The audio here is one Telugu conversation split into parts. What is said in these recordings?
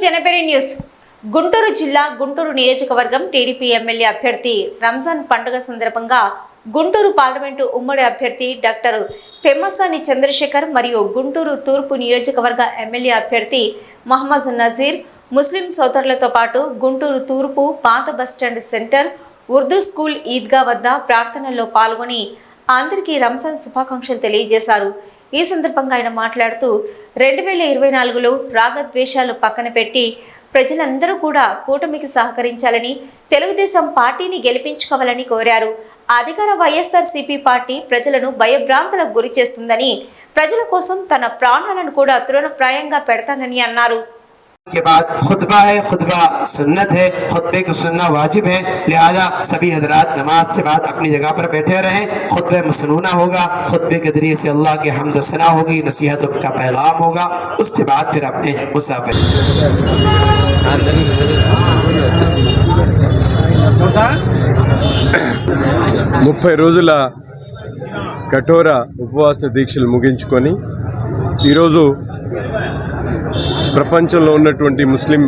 జనబెరి న్యూస్ గుంటూరు జిల్లా గుంటూరు నియోజకవర్గం టీడీపీ ఎమ్మెల్యే అభ్యర్థి రంజాన్ పండుగ సందర్భంగా గుంటూరు పార్లమెంటు ఉమ్మడి అభ్యర్థి డాక్టర్ పెమ్మసాని చంద్రశేఖర్ మరియు గుంటూరు తూర్పు నియోజకవర్గ ఎమ్మెల్యే అభ్యర్థి మహమ్మద్ నజీర్ ముస్లిం సోదరులతో పాటు గుంటూరు తూర్పు పాత బస్టాండ్ సెంటర్ ఉర్దూ స్కూల్ ఈద్గా వద్ద ప్రార్థనల్లో పాల్గొని అందరికీ రంజాన్ శుభాకాంక్షలు తెలియజేశారు. ఈ సందర్భంగా ఆయన మాట్లాడుతూ 2024లో రాగద్వేషాలు పక్కన పెట్టి ప్రజలందరూ కూడా కూటమికి సహకరించాలని, తెలుగుదేశం పార్టీని గెలిపించుకోవాలని కోరారు. అధికార వైఎస్ఆర్సీపీ పార్టీ ప్రజలను భయభ్రాంతులకు గురి చేస్తుందని, ప్రజల కోసం తన ప్రాణాలను కూడా తృణప్రాయంగా పెడతానని అన్నారు. के बाद खुतबा है, खुतबा सुन्नत है, खुतबे को सुनना वाजिब है, लिहाजा सभी हजरात नमाज के बाद अपनी जगह पर बैठे रहें. खुतबे मसनूना होगा, खुतबे के जरिए से अल्लाह की हम्द व सना होगी, नसीहत का पैगाम होगा. उसके बाद फिर अपने मुसाफिर 30 రోజుల కఠోర ఉపవాస దీక్షలు ముగించుకొని ఈరోజు ప్రపంచంలో ఉన్నటువంటి ముస్లిం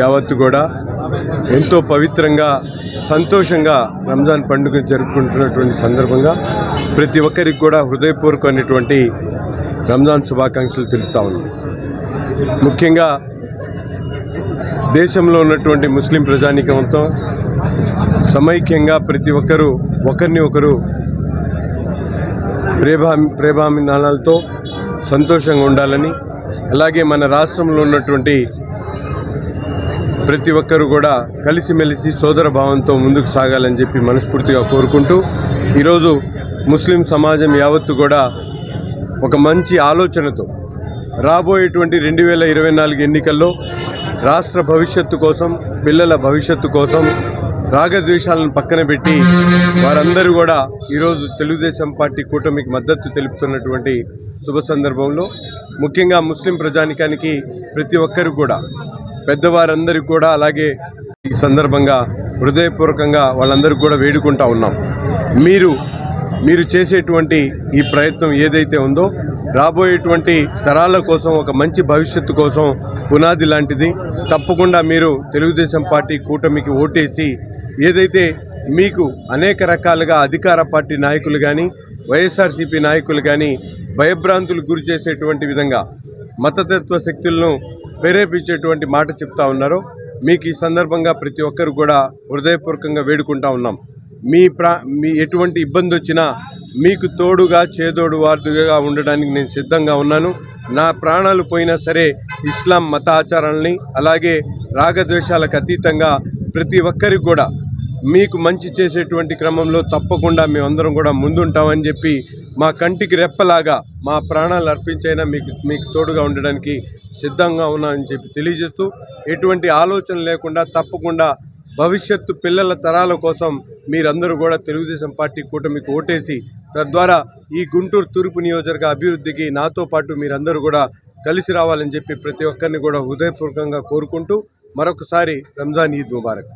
యావత్తు కూడా ఎంతో పవిత్రంగా సంతోషంగా రంజాన్ పండుగ జరుపుకుంటున్నటువంటి సందర్భంగా ప్రతి ఒక్కరికి కూడా హృదయపూర్వకమైనటువంటి రంజాన్ శుభాకాంక్షలు తెలుపుతా ఉన్నాం. ముఖ్యంగా దేశంలో ఉన్నటువంటి ముస్లిం ప్రజానీకంతో సమైక్యంగా ప్రతి ఒక్కరూ ఒకరిని ఒకరు ప్రేమాభిమానాలతో సంతోషంగా ఉండాలని, అలాగే మన రాష్ట్రంలో ఉన్నటువంటి ప్రతి ఒక్కరు కూడా కలిసిమెలిసి సోదర భావంతో ముందుకు సాగాలని చెప్పి మనస్ఫూర్తిగా కోరుకుంటూ ఈరోజు ముస్లిం సమాజం యావత్తు కూడా ఒక మంచి ఆలోచనతో రాబోయేటువంటి 2024 ఎన్నికల్లో రాష్ట్ర భవిష్యత్తు కోసం, పిల్లల భవిష్యత్తు కోసం రాగద్వేషాలను పక్కన పెట్టి వారందరూ కూడా ఈరోజు తెలుగుదేశం పార్టీ కూటమికి మద్దతు తెలుపుతున్నటువంటి శుభ సందర్భంలో ముఖ్యంగా ముస్లిం ప్రజానికానికి ప్రతి ఒక్కరు కూడా, పెద్దవారందరికీ కూడా, అలాగే ఈ సందర్భంగా హృదయపూర్వకంగా వాళ్ళందరికీ కూడా వేడుకుంటా ఉన్నాం. మీరు చేసేటువంటి ఈ ప్రయత్నం ఏదైతే ఉందో రాబోయేటువంటి తరాల కోసం, ఒక మంచి భవిష్యత్తు కోసం పునాది లాంటిది. తప్పకుండా మీరు తెలుగుదేశం పార్టీ కూటమికి ఓటేసి ఏదైతే మీకు అనేక రకాలుగా అధికార పార్టీ నాయకులు కానీ, వైఎస్ఆర్సీపీ నాయకులు కానీ భయభ్రాంతులు గురి చేసేటువంటి విధంగా మతతత్వ శక్తులను ప్రేరేపించేటువంటి మాట చెప్తా ఉన్నారో మీకు ఈ సందర్భంగా ప్రతి ఒక్కరు కూడా హృదయపూర్వకంగా వేడుకుంటా ఉన్నాం. మీ ఎటువంటి ఇబ్బంది వచ్చినా మీకు తోడుగా చేదోడు వార్దుగా ఉండడానికి నేను సిద్ధంగా ఉన్నాను. నా ప్రాణాలు పోయినా సరే ఇస్లాం మత ఆచారాలని, అలాగే రాగద్వేషాలకు అతీతంగా ప్రతి ఒక్కరికి కూడా మీకు మంచి చేసేటువంటి క్రమంలో తప్పకుండా మేమందరం కూడా ముందుంటామని చెప్పి, మా కంటికి రెప్పలాగా మా ప్రాణాలు అర్పించైనా మీకు తోడుగా ఉండడానికి సిద్ధంగా ఉన్నామని చెప్పి తెలియజేస్తూ, ఎటువంటి ఆలోచన లేకుండా తప్పకుండా భవిష్యత్తు పిల్లల తరాల కోసం మీరందరూ కూడా తెలుగుదేశం పార్టీ కూటమికి ఓటేసి తద్వారా ఈ గుంటూరు తూర్పు నియోజకవర్గ అభివృద్ధికి నాతో పాటు మీరందరూ కూడా కలిసి రావాలని చెప్పి ప్రతి ఒక్కరిని కూడా హృదయపూర్వకంగా కోరుకుంటూ మరొకసారి రంజాన్ ఈద్ ముబారక్.